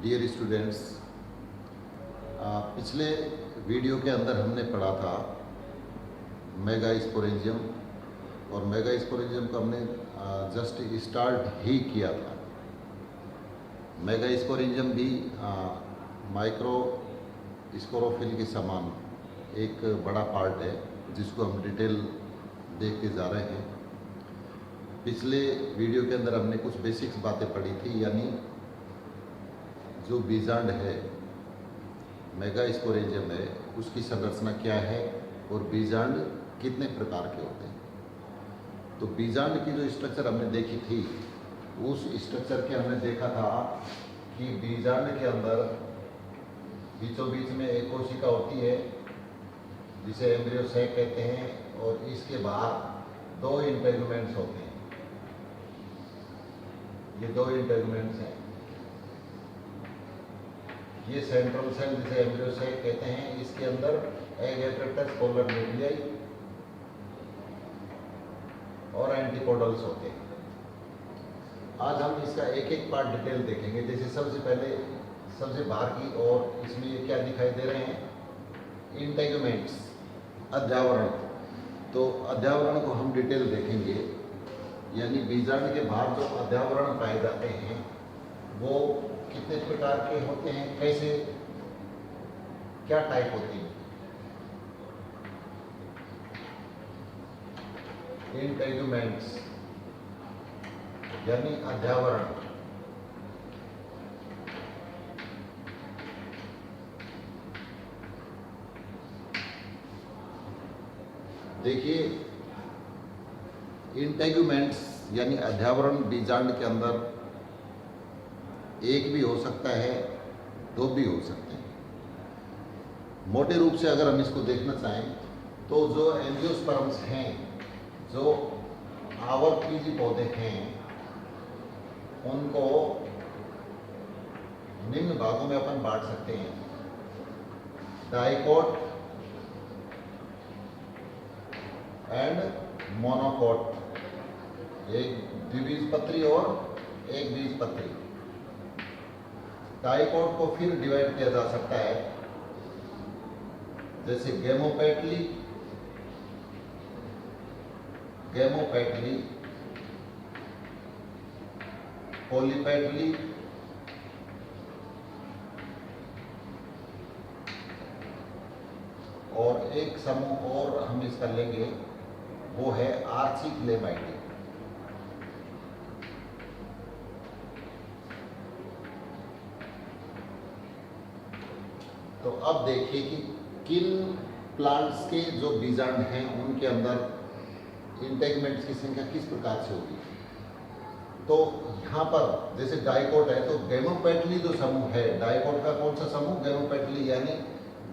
Dear students, पिछले video के अंदर हमने पढ़ा था मेगा स्पोरेंजियम, और मेगा स्पोरेंजियम को हमने जस्ट स्टार्ट ही किया था। मेगा स्पोरेंजियम भी माइक्रो स्पोरोफिल के समान एक बड़ा पार्ट है जिसको हम डिटेल देखते जा रहे हैं। पिछले वीडियो के अंदर हमने कुछ बेसिक्स बातें पढ़ी थी, यानी जो बीजांड है, मेगा स्पोरेंजियम है, उसकी संरचना क्या है और बीजांड कितने प्रकार के होते हैं। तो बीजांड की जो स्ट्रक्चर हमने देखी थी, उस स्ट्रक्चर के हमने देखा था कि बीजांड के अंदर बीचों बीच में एक कोशिका होती है जिसे एम्ब्रियो सैक कहते हैं, और इसके बाहर दो इंटेगुमेंट्स होते हैं। ये दो इंटेगुमेंट्स हैं। ये सेंट्रल सेल जिसे एम्ब्रियो सैक कहते हैं, इसके अंदर एग एपैरेटस, पोलर न्यूक्लियाई और एंटीपोडल्स होते हैं। आज हम इसका एक एक पार्ट डिटेल देखेंगे। जैसे सबसे पहले सबसे बाहर की ओर इसमें ये क्या दिखाई दे रहे हैं, इंटेगुमेंट्स, अध्यावरण। तो अध्यावरण को हम डिटेल देखेंगे, यानी बीजांड के बाहर जो अध्यावरण पाए जाते हैं वो कितने प्रकार के होते हैं, कैसे, क्या टाइप होती है। इंटेगुमेंट्स यानी अध्यावरण। देखिए, इंटेगुमेंट्स यानी अध्यावरण बीजांड के अंदर एक भी हो सकता है, दो भी हो सकते हैं। मोटे रूप से अगर हम इसको देखना चाहें तो जो एंजियोस्पर्म्स हैं, जो आवर्तबीजी पौधे हैं, उनको निम्न भागों में अपन बांट सकते हैं। डाइकोट एंड मोनोकोट, एक द्विबीजपत्री और एक बीजपत्री। डाइकोट को फिर डिवाइड किया जा सकता है, जैसे गेमोपेटली, पॉलीपेटली, और एक समूह और हम इसका लेंगे, वो है आर्चिक्लेमाइडी। तो अब देखिए कि किन प्लांट्स के जो बीजांड हैं उनके अंदर इंटेगुमेंट्स की संख्या किस प्रकार से होगी। तो यहाँ पर जैसे डाइकोट है, तो गेमोपेटली जो समूह है, डाइकोट का कौन सा समूह, गेमोपेटली, यानी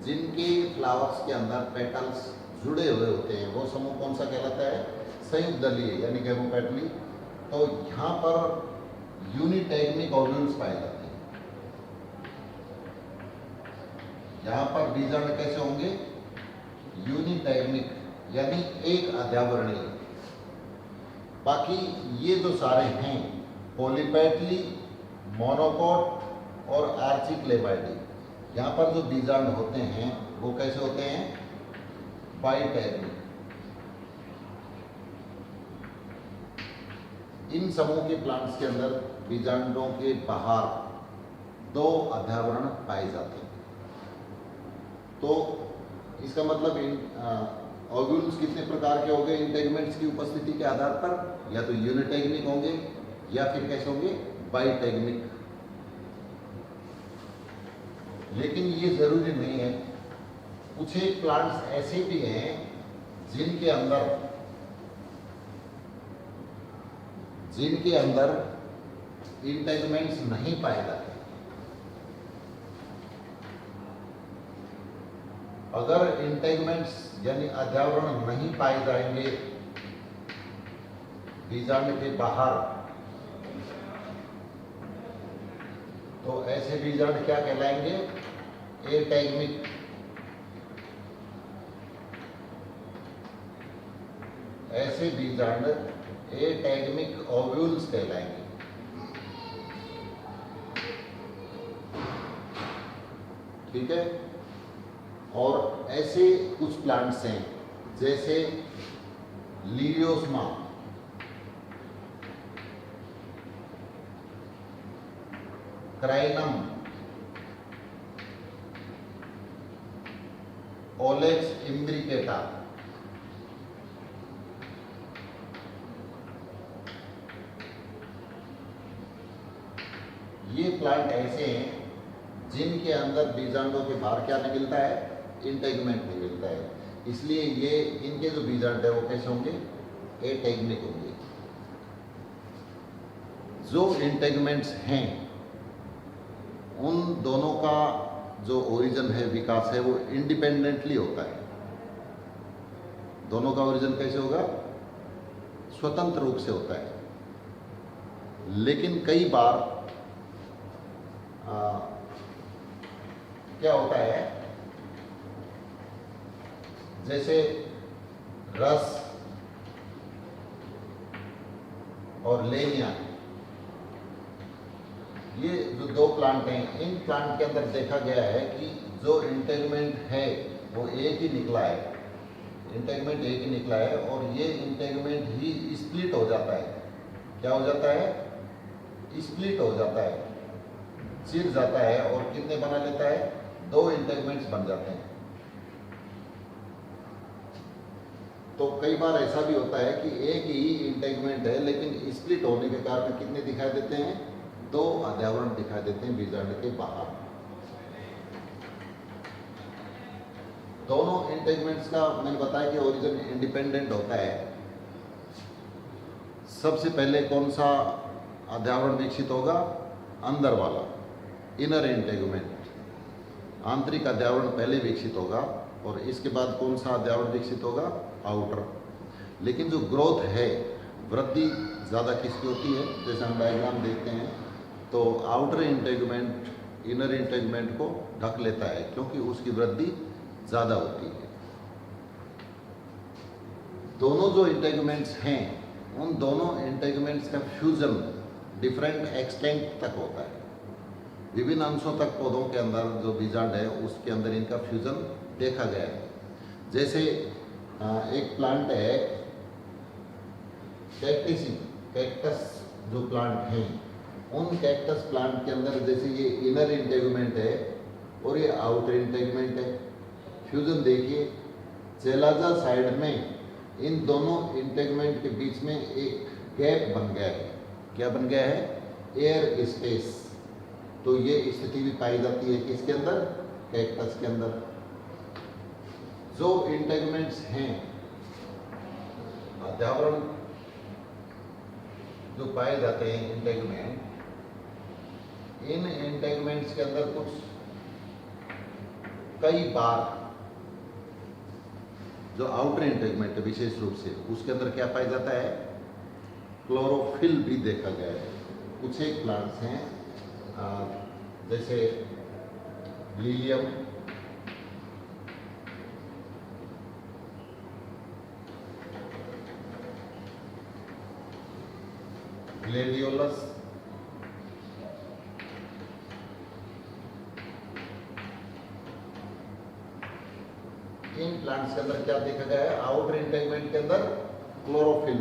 जिनके फ्लावर्स के अंदर पेटल्स जुड़े हुए होते हैं, वो समूह कौन सा कहलाता है, संयुक्त दलीय, यानी गेमोपेटली। तो यहाँ पर यूनिटैगमिक ओव्यूल्स पाए जाते हैं। यहाँ पर बीजांड कैसे होंगे, यूनिटैगमिक, यानी एक अध्यावरणीय। बाकी ये जो सारे हैं, पॉलीपेटली, मोनोकोट और आर्चिक्लेमाइडी, यहाँ पर जो बीजांड होते हैं वो कैसे होते हैं, बाइटैगमिक। इन समूह के प्लांट्स के अंदर बीजांडों के बाहर दो अध्यावरण पाए जाते हैं। तो इसका मतलब ओव्यूल्स कितने प्रकार के होंगे इंटेगुमेंट्स की उपस्थिति के आधार पर, या तो यूनिटैगमिक होंगे या फिर कैसे होंगे, बाइटैगमिक। लेकिन ये जरूरी नहीं है, कुछ एक प्लांट्स ऐसे भी हैं जिनके अंदर इंटेगुमेंट्स नहीं पाए जाते। अगर इंटेगुमेंट्स यानी अध्यावरण नहीं पाए जाएंगे बीजांड के बाहर, तो ऐसे बीजांड क्या कहलाएंगे, एटैगमिक। ऐसे बीजांड एटैगमिक ओव्यूल्स कहलाएंगे। ठीक है। और ऐसे कुछ प्लांट्स हैं जैसे लीलियोस्मा, क्राइनम, ओलेक्स इम्ब्रिकेटा, ये प्लांट ऐसे हैं जिनके अंदर बीजांडों के बाहर क्या नहीं मिलता है, इंटेगमेंट नहीं मिलता है। इसलिए ये इनके जो बीजांड है वो कैसे होंगे, एटेगमिक होंगे। जो इंटेगमेंट्स हैं उन दोनों का जो ओरिजिन है, विकास है, वो इंडिपेंडेंटली होता है। दोनों का ओरिजिन कैसे होगा, स्वतंत्र रूप से होता है। लेकिन कई बार क्या होता है, जैसे रस और लेनिया, ये जो दो प्लांट हैं, इन प्लांट के अंदर देखा गया है कि जो इंटेगमेंट है वो एक ही निकला है, इंटेगमेंट एक ही निकला है, और ये इंटेगमेंट ही स्प्लिट हो जाता है। क्या हो जाता है, स्प्लिट हो जाता है, चिर जाता है, और कितने बना लेता है, दो इंटेगमेंट्स बन जाते हैं। तो कई बार ऐसा भी होता है कि एक ही इंटेगमेंट है लेकिन स्प्लिट होने के कारण कितने दिखाई देते हैं, दो अध्यावरण दिखाई देते हैं बीजांड के बाहर। दोनों इंटेगमेंट्स का मैंने बताया कि ओरिजिन इंडिपेंडेंट होता है। सबसे पहले कौन सा अध्यावरण विकसित होगा, अंदर वाला, इनर इंटेगमेंट, आंतरिक अध्यावरण पहले विकसित होगा, और इसके बाद कौन सा अध्यावरण विकसित होगा, आउटर। लेकिन जो ग्रोथ है, वृद्धि ज़्यादा किसकी होती है, जैसे हम डायग्राम देखते हैं तो आउटर इंटेगमेंट इनर इंटेगमेंट को ढक लेता है क्योंकि उसकी वृद्धि ज़्यादा होती है। दोनों जो इंटेगमेंट्स हैं उन दोनों इंटेगमेंट्स का फ्यूजन डिफरेंट एक्सटेंट तक होता है, विभिन्न अंशों तक पौधों के अंदर जो बीजांड है उसके अंदर इनका फ्यूजन देखा गया है। जैसे एक प्लांट है कैक्टस जो प्लांट हैं, उन कैक्टस प्लांट के अंदर जैसे ये इनर इंटेगमेंट है और ये आउटर इंटेगमेंट है। फ्यूजन देखिए, चेलाजा साइड में इन दोनों इंटेगमेंट के बीच में एक गैप बन गया है। क्या बन गया है, एयर स्पेस। तो ये स्थिति भी पाई जाती है किसके अंदर, कैक्टस के अंदर। जो इंटेगमेंट्स हैं, अध्यावरण जो पाए जाते हैं इंटेगमेंट, इन इंटेगमेंट्स के अंदर कुछ कई बार जो आउटर इंटेगमेंट है विशेष रूप से उसके अंदर क्या पाया जाता है, क्लोरोफिल भी देखा गया है। कुछ एक प्लांट्स हैं जैसे लीलियम, ग्लेडियोलस, इन प्लांट्स के अंदर क्या देखा गया है, आउटर इंटेगमेंट के अंदर क्लोरोफिल।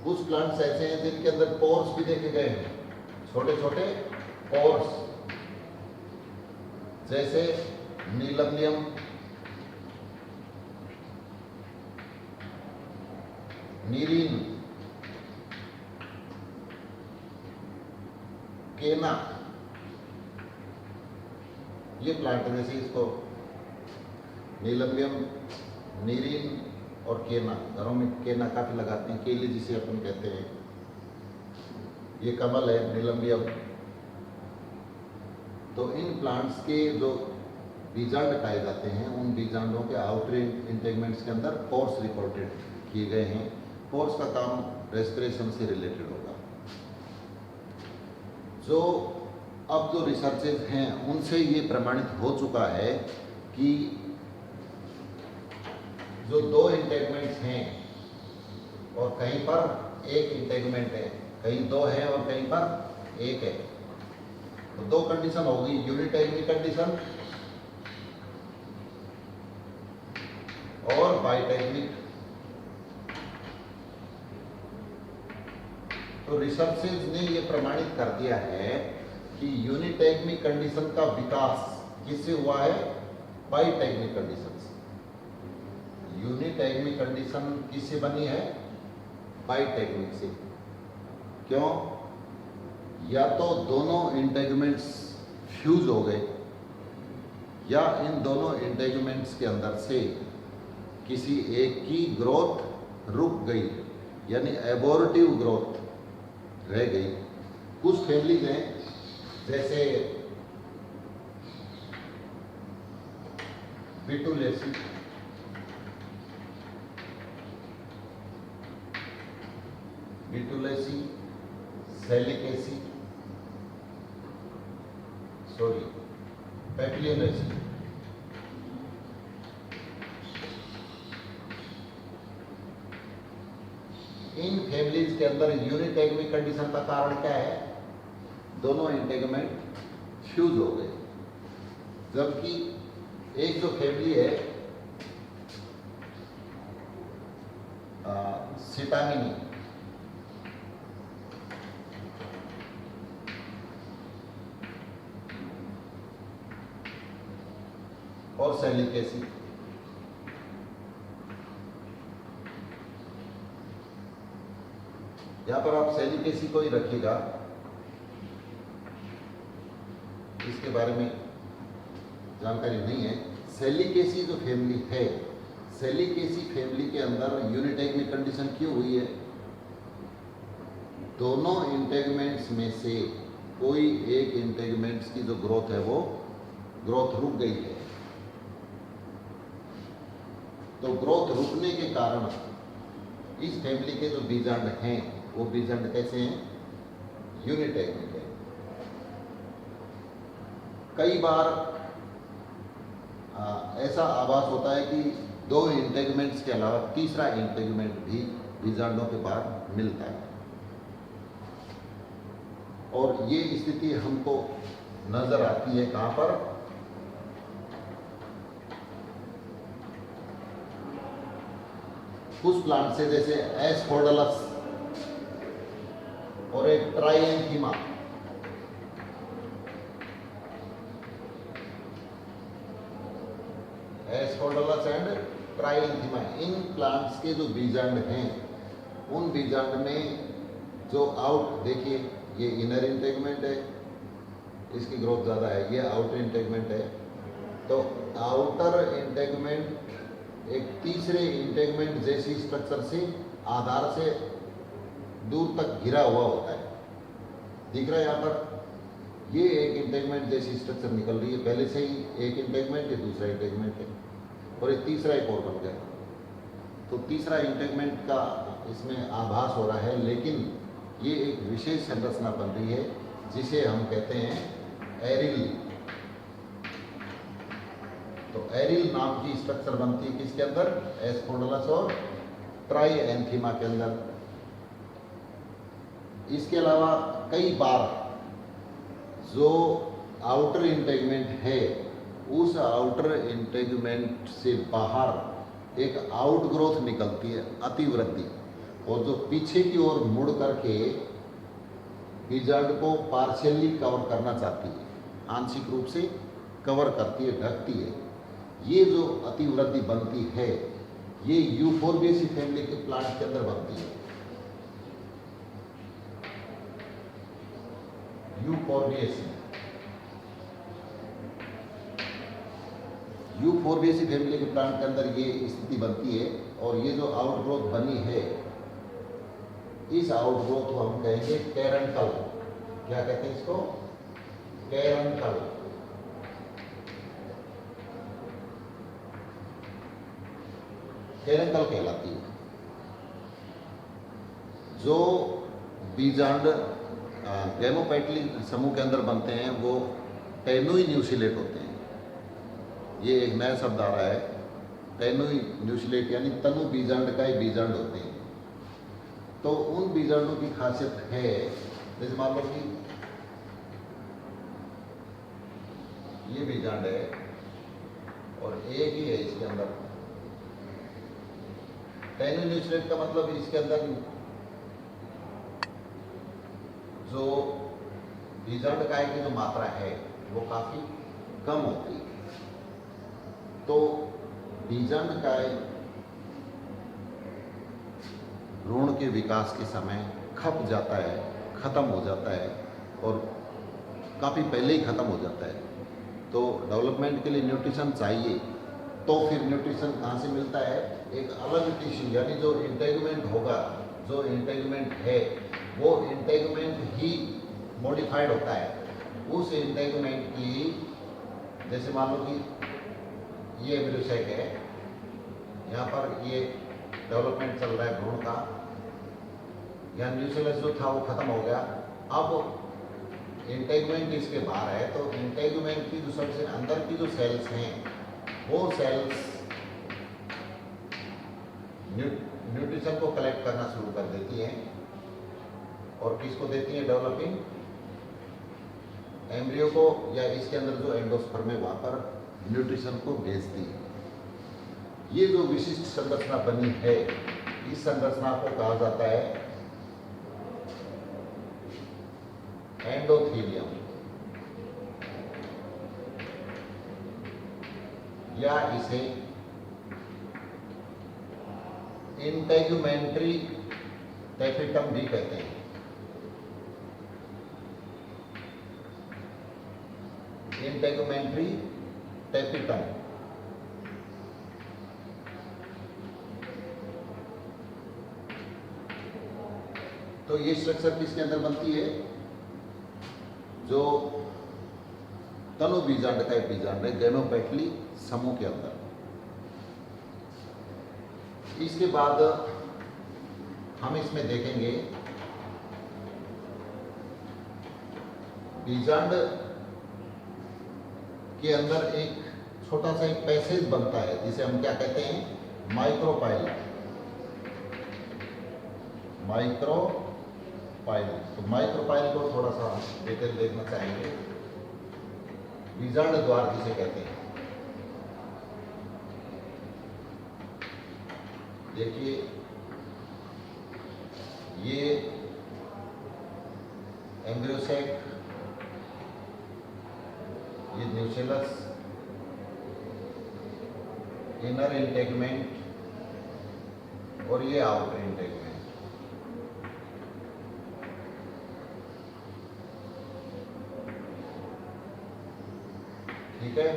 कुछ प्लांट्स ऐसे हैं जिनके अंदर पोर्स भी देखे गए हैं, छोटे छोटे पोर्स, जैसे नीलम्बियम, नीरीन, केना, ये प्लांट है। जैसे इसको नीलम्बियम, नीरीन और केना, घरों में केना काफी लगाते हैं, केले जिसे अपन कहते हैं। ये कमल है नीलम्बियम। तो इन प्लांट्स के जो बीजांड पाए जाते हैं उन बीजांडों के आउटर इंटेगमेंट्स के अंदर पोर्स रिपोर्टेड किए गए हैं। पोर्स का काम रेस्पिरेशन से रिलेटेड होगा। जो अब जो रिसर्चेज हैं उनसे ये प्रमाणित हो चुका है कि जो दो इंटेगमेंट्स हैं और कहीं पर एक इंटेगमेंट है, कहीं दो है और कहीं पर एक है, तो दो कंडीशन होगी, यूनिटरी कंडीशन बाइटेक्निक। तो रिसर्चेज ने यह प्रमाणित कर दिया है कि यूनिटेक्निक कंडीशन का विकास किससे हुआ है? बाइटेक्निक कंडीशन से। यूनिटेक्निक कंडीशन किससे बनी है? बाइटेक्निक से। क्यों? या तो दोनों इंटेगमेंट्स फ्यूज हो गए, या इन दोनों इंटेगमेंट्स के अंदर से किसी एक की ग्रोथ रुक गई, यानी एबॉर्टिव ग्रोथ रह गई। कुछ फैमिलीज हैं जैसे बिटुलेसी, सेलिकेसी, पेपिलियोनेसी। इन फैमिलीज के अंदर यूनिटेगमिक कंडीशन का कारण क्या है? दोनों इंटेगमेंट फ्यूज हो गए। जबकि एक जो फैमिली है सिटामिनी, और सेलिकेसी, यहां पर आप सेलिकेसी को ही रखिएगा, इसके बारे में जानकारी नहीं है। सेलिकेसी जो फैमिली है, सेलिकेसी फैमिली के अंदर यूनिटेगमिक कंडीशन क्यों हुई है? दोनों इंटेगमेंट्स में से कोई एक इंटेगमेंट्स की जो ग्रोथ है वो ग्रोथ रुक गई है। तो ग्रोथ रुकने के कारण इस फैमिली के जो बीजांड हैं वो बीजांड कैसे हैं? यूनिटेगमिक है। कई बार ऐसा आभास होता है कि दो इंटेगमेंट्स के अलावा तीसरा इंटेगमेंट भी बीजांडों के बाद मिलता है, और ये स्थिति हमको नजर आती है कहां पर? कुछ प्लांट से, जैसे एस्फोडलस और एक ट्राइएंथीमा। एस्फोडलस एंड ट्राइएंथीमा, इन प्लांट्स के जो बीजांड हैं उन बीजांड में जो देखिए ये इनर इंटेगमेंट है, इसकी ग्रोथ ज़्यादा है, ये आउटर इंटेगमेंट है। तो आउटर इंटेगमेंट एक तीसरे इंटेगमेंट जैसी स्ट्रक्चर से आधार से दूर तक घिरा हुआ होता है। दिख रहा है यहाँ पर? ये एक इंटेगमेंट जैसी स्ट्रक्चर निकल रही है, पहले से ही एक इंटेगमेंट, ये दूसरा इंटेगमेंट है, और एक तीसरा एक और बन गया। तो तीसरा इंटेगमेंट का इसमें आभास हो रहा है, लेकिन ये एक विशेष संरचना बन रही है जिसे हम कहते हैं एरिल। तो एरिल नाम की स्ट्रक्चर बनती है किसके अंदर? एस्फोडलस और ट्राइएंथीमा के अंदर। इसके अलावा कई बार जो आउटर इंटेगमेंट है, उस आउटर इंटेगमेंट से बाहर एक आउट ग्रोथ निकलती है, अतिवृद्धि, और जो पीछे की ओर मुड़ करके बीजांड को पार्शियली कवर करना चाहती है, आंशिक रूप से कवर करती है, ढकती है। ये जो अतिवृद्धि बनती है ये यूफोर्बिएसी फैमिली के प्लांट के अंदर बनती है। यूफोर्बिएसी फैमिली के प्लांट के अंदर ये स्थिति बनती है, और ये जो आउटग्रोथ बनी है, इस आउटग्रोथ को हम कहेंगे कैरंटल। क्या कहते हैं इसको? कैरंटल। कैरंटल कहलाती है। जो बीजांड गैमोपेटली समूह के अंदर बनते हैं वो टेनुई न्यूसिलेट होते हैं। ये एक नया शब्द आ रहा है, टेनुई न्यूसिलेट, यानी तनु बीजांड का ही बीजांड होते हैं। तो उन बीजांडों की खासियत है, जैसे मान लो कि ये बीजांड है और एक ही है इसके अंदर, टेन्यू न्यूट्रिएंट का मतलब इसके अंदर जो बीजांडकाय की जो मात्रा है वो काफी कम होती है। तो बीजांडकाय भ्रूण के विकास के समय खप जाता है, खत्म हो जाता है और काफ़ी पहले ही खत्म हो जाता है। तो डेवलपमेंट के लिए न्यूट्रिशन चाहिए, तो फिर न्यूट्रिशन कहाँ से मिलता है? एक अलग टिश्यू यानी जो इंटेगुमेंट होगा, जो इंटेगुमेंट है वो इंटेगुमेंट ही मॉडिफाइड होता है। उस इंटेगुमेंट की, जैसे मान लो कि ये एम्ब्रियोसाइक है, यहाँ पर ये डेवलपमेंट चल रहा है भ्रूण का, या न्यूक्लियस जो था वो खत्म हो गया, अब इंटेगुमेंट इसके बाहर है। तो इंटेगुमेंट की जो सबसे अंदर की जो सेल्स हैं वो सेल्स न्यूट्रिशन को कलेक्ट करना शुरू कर देती हैं और किसको देती हैं? डेवलपिंग एम्ब्रियो को, या इसके अंदर जो एंडोस्पर्म है वहां पर न्यूट्रिशन को भेजती है। ये जो विशिष्ट संरचना बनी है, इस संरचना को कहा जाता है एंडोथीलियम, या इसे इंटेगुमेंट्री टैफिटम भी कहते हैं। इंटेगुमेंट्री टैफिटम। तो ये स्ट्रक्चर किसके अंदर बनती है? जो तनु बीजांड का बीजांड है, गैमेटोपेटली समूह के अंदर। इसके बाद हम इसमें देखेंगे बीजांड के अंदर एक छोटा सा एक पैसेज बनता है जिसे हम क्या कहते हैं? माइक्रोपाइल। माइक्रोपाइल। तो माइक्रोपाइल को थोड़ा सा डिटेल देखना चाहेंगे। बीजांड द्वार जिसे कहते हैं, देखिए ये एम्ब्रियोसाइक, ये न्यूक्लियस, इनर इंटेगुमेंट और ये आउटर इंटेगुमेंट। ठीक है।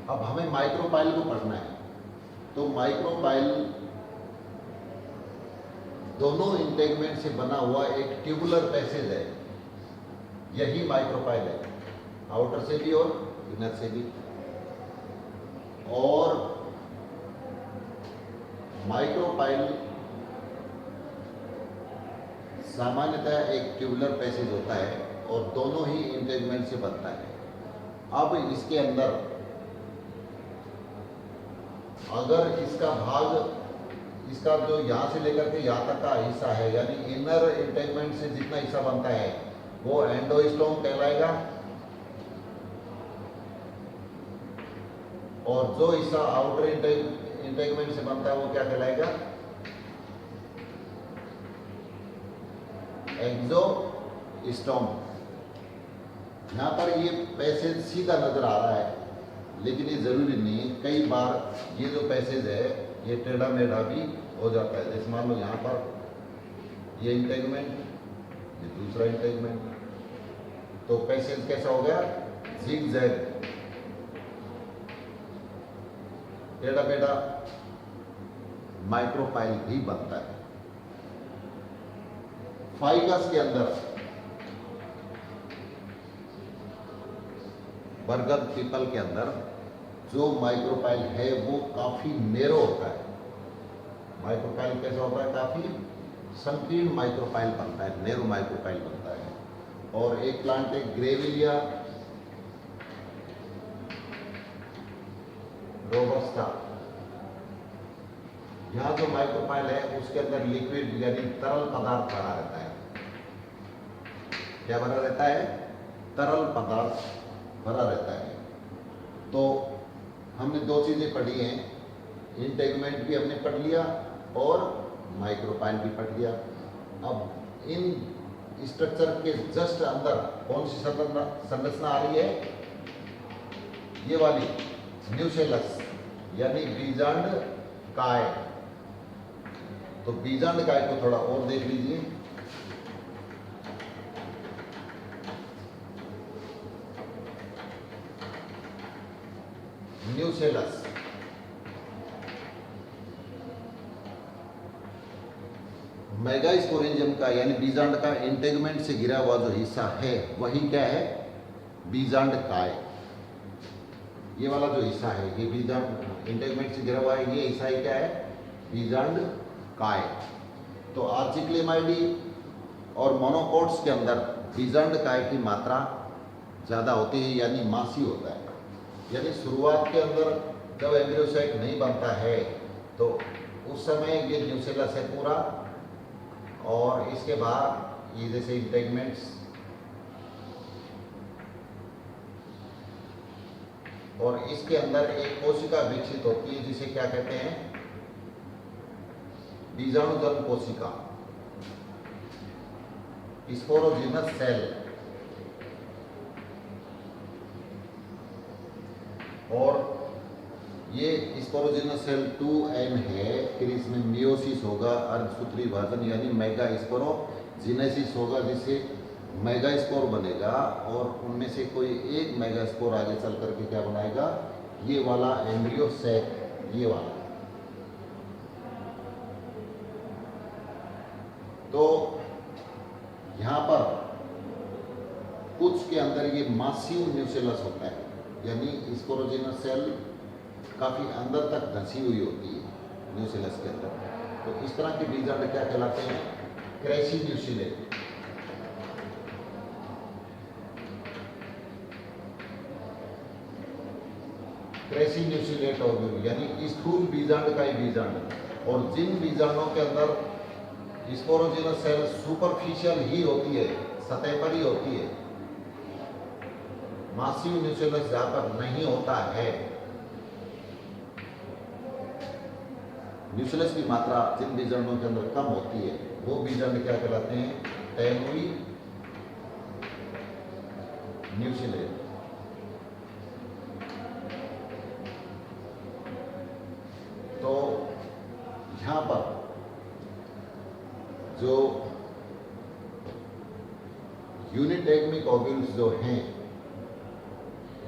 अब हमें माइक्रोपाइल को पढ़ना है। तो माइक्रोपाइल दोनों इंटेगुमेंट से बना हुआ एक ट्यूबुलर पैसेज है, यही माइक्रोपाइल है, आउटर से भी और इनर से भी। और माइक्रोपाइल सामान्यतः एक ट्यूबुलर पैसेज होता है और दोनों ही इंटेगुमेंट से बनता है। अब इसके अंदर अगर इसका भाग, इसका जो यहाँ से लेकर के यहाँ तक का हिस्सा है, यानी इनर इंटेगुमेंट से जितना हिस्सा बनता है वो एंडोस्टोम कहलाएगा, और जो हिस्सा आउटर इंटेगुमेंट से बनता है वो क्या कहलाएगा? एक्सोस्टोम। यहाँ पर ये पैसेज सीधा नजर आ रहा है, लेकिन ये जरूरी नहीं है। कई बार ये जो पैसेज है ये टेढ़ा मेढ़ा भी हो जाता है। जैसे मान लो यहाँ पर ये इंटेगुमेंट, ये दूसरा इंटेगुमेंट, तो पैसेज कैसा हो गया? जिग-जैग, टेढ़ा मेढ़ा माइक्रोपाइल भी बनता है। फाइगस के अंदर, बरगद पीपल के अंदर जो माइक्रोपाइल है वो काफी नेरो होता है। माइक्रोपाइल कैसा होता है? काफी संकीर्ण माइक्रोपाइल बनता है, नेरो माइक्रोपाइल बनता है। और एक प्लांट है ग्रेविलिया रोबस्टा। यहाँ जो माइक्रोपाइल है उसके अंदर लिक्विड यानी तरल पदार्थ भरा रहता है। क्या भरा रहता है? तरल पदार्थ भरा रहता है। तो हमने दो चीजें पढ़ी हैं, इंटेगमेंट भी हमने पढ़ लिया और माइक्रोपाइल भी पढ़ लिया। अब इन स्ट्रक्चर के जस्ट अंदर कौन सी संरचना आ रही है? ये वाली न्यूसेलस यानी बीजांड काय। तो बीजांड काय को थोड़ा और देख लीजिए। न्यूसेलस मेगास्पोरेंजियम का यानी बीजांड का इंटेगमेंट से घिरा हुआ जो हिस्सा है वही क्या है? बीजांड काय। ये वाला जो हिस्सा है ये बीजांड इंटेगमेंट से घिरा हुआ है, ये हिस्सा ही क्या है? बीजांड काय। तो आर्चिक्लेमाइडी और मोनोकोट्स के अंदर बीजांड काय की मात्रा ज़्यादा होती है यानी मासी होता है। यानी शुरुआत के अंदर जब एम्ब्रियोसाइट नहीं बनता है तो उस समय ये न्यूसेलस है पूरा, और इसके बाद ये जैसे इंटेगमेंट्स और इसके अंदर एक कोशिका विकसित होती है जिसे क्या कहते हैं? बीजाणुजन्य कोशिका, स्पोरोजिनस सेल। और ये स्पोरोजिनस सेल 2M है, फिर इसमें मियोसिस होगा, अर्धसूत्री विभाजन यानी मेगा स्पोरोजिनेसिस होगा जिससे मेगा स्पोर बनेगा, और उनमें से कोई एक मेगा स्पोर आगे चल करके क्या बनाएगा? ये वाला एम्ब्रियो सैक, ये वाला। तो यहाँ पर कुछ के अंदर ये मासिव न्यूसेलस होता है यानी स्पोरोजिनस सेल काफ़ी अंदर तक धंसी हुई होती है न्यूसेलस के अंदर। तो इस तरह के बीजांड क्या कहलाते हैं? क्रेसिन्यूसिलेट। क्रेसिन्यूसिलेट ओव्यूल यानी स्थूल बीजांड का ही बीजांड। और जिन बीजांडों के अंदर स्पोरोजिनस सेल सुपरफिशियल ही होती है, सतह पर ही होती है, मासिव न्यूसेलस जहाँ पर नहीं होता है, न्यूसेलस की मात्रा जिन बीजांडों के अंदर कम होती है वो बीजांड क्या कहलाते हैं? टेनुई न्यूसिलेट। तो यहाँ पर जो यूनिटैगमिक ओव्यूल्स जो हैं,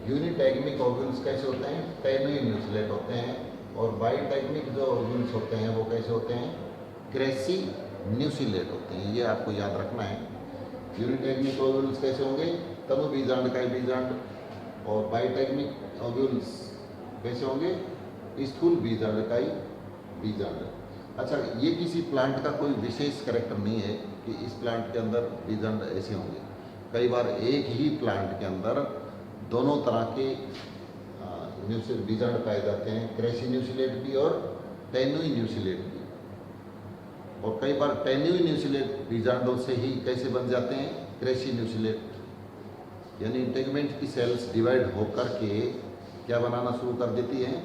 यूनिटैगमिक ओव्यूल्स कैसे होते हैं? टेनुई न्यूसिलेट होते हैं। और बाइटैगमिक जो ओव्यूल्स होते हैं वो कैसे होते हैं? क्रेसिन्यूसिलेट होते हैं। ये आपको याद रखना है। यूनिटैगमिक ओव्यूल्स कैसे होंगे? तनु बीजांड का बीजांड। और बाइटैगमिक ओव्यूल्स कैसे होंगे? स्थूल बीजांड का बीजांड। अच्छा, ये किसी प्लांट का कोई विशेष कैरेक्टर नहीं है कि इस प्लांट के अंदर बीजांड ऐसे होंगे। कई बार एक ही प्लांट के अंदर दोनों तरह के बीजांड पाए जाते हैं, क्रेसिन्यूसिलेट भी और टेनुई न्यूसिलेट भी। और कई बार टेनुई न्यूसिलेट बीजांडों से ही कैसे बन जाते हैं? क्रेसिन्यूसिलेट। यानी इंटेगमेंट की सेल्स डिवाइड होकर के क्या बनाना शुरू कर देती हैं?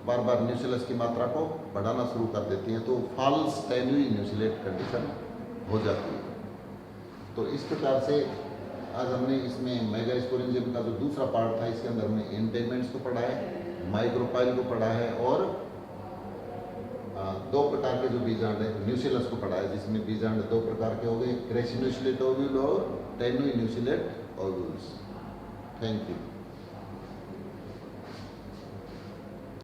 बार बार न्यूसेलस की मात्रा को बढ़ाना शुरू कर देती हैं, तो फॉल्स टेनुई न्यूसिलेट कंडीशन हो जाती है। तो इस प्रकार से आज हमने इसमें मेगास्पोरेंजियम का जो दूसरा पार्ट था इसके अंदर हमने इंटेगमेंट्स को पढ़ा है, माइक्रोपाइल को पढ़ा है, और दो प्रकार के जो बीजांड है न्यूसेलस को पढ़ा है, जिसमें बीजांड दो प्रकार के हो गए, क्रेसिन्यूसिलेट ओव्यूल और टेनुई न्यूसिलेट ओव्यूल्स। Thank you.